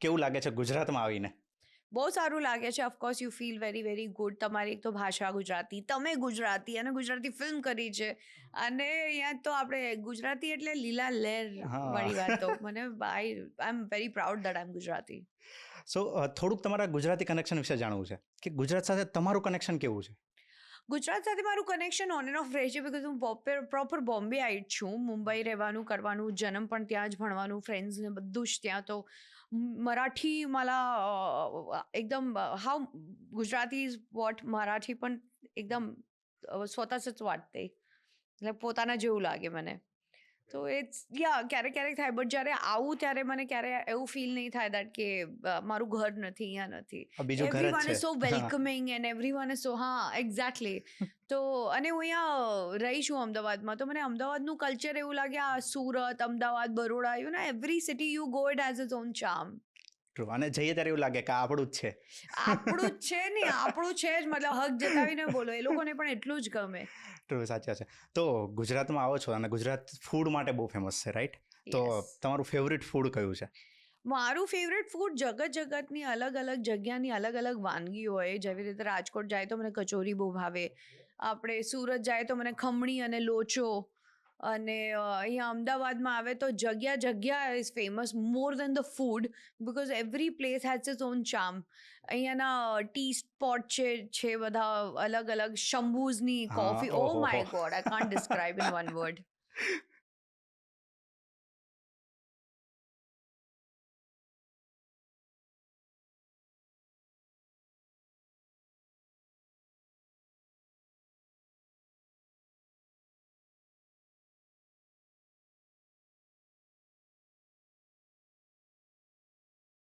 કેવું લાગે છે ગુજરાતમાં આવીને? બહુ સારું લાગે છે. Of course you feel very very good. તમારી એક તો ભાષા ગુજરાતી, તમે ગુજરાતી અને ગુજરાતી ફિલ્મ કરી છે, અને અહીંયા તો આપણે ગુજરાતી એટલે લીલા લહેર હા. વાળી વાતો. મને I am very proud that I am Gujarati. So થોડુંક તમારા ગુજરાતી કનેક્શન વિશે જાણવું છે કે ગુજરાત સાથે તમારું કનેક્શન કેવું છે? ગુજરાત સાથે મારું કનેક્શન ઓન એન્ડ ઓફ રહે છે, બિકોઝ હું પ્રોપર બોમ્બે આઈટ છું. મુંબઈ રહેવાનું કરવાનું, જન્મ પણ ત્યાં જ, ભણવાનું, ફ્રેન્ડ્સ ને બધું જ ત્યાં. તો मराठी मला एकदम हाव गुजराती इज वॉट मराठी पण एकदम स्वतःच वाटते, એટલે પોતાના જેવું લાગે મને. તો ઇટ્સ ક્યારેક ક્યારેક થાય, બટ જ્યારે આવું ત્યારે મને ક્યારે એવું ફીલ નહીં થાય દેટ કે મારું ઘર નથી, અહીંયા નથી. બીજું ઘર જ એવરીવન છે. Is so welcoming and everyone is so, હા એક્ઝેક્ટલી. તો અને હું અહીંયા રહી છું અમદાવાદમાં, તો મને અમદાવાદનું કલ્ચર એવું લાગે, આ Surat, Ahmedabad, Baroda, you know every city you go it has its own charm. True. અને જઈએ ત્યારે એવું લાગે કે આ આપણું જ છે. આપણું જ છે ને, આપણું છે જ, મતલબ હક જતાવીને બોલો, એ લોકોને પણ એટલું જ ગમે. True, સાચી વાત છે. તો ગુજરાતમાં આવો છો અને ગુજરાત ફૂડ માટે બહુ ફેમસ છે, રાઈટ? તો Yes. તમારું ફેવરિટ ફૂડ કયું છે? મારું ફેવરેટ ફૂડ જગતની અલગ અલગ જગ્યાની અલગ અલગ વાનગી હોય. જેવી રીતે રાજકોટ જાય તો મને કચોરી બહુ ભાવે, આપણે સુરત જાય તો મને ખમણી અને લોચો, અને અહીંયા અમદાવાદમાં આવે તો જગ્યા is famous more than the food, because every place has its own charm. અહીંયાના ટી સ્પોટ છે બધા અલગ અલગ. શંભુઝની coffee, oh my God, I can't describe in one word.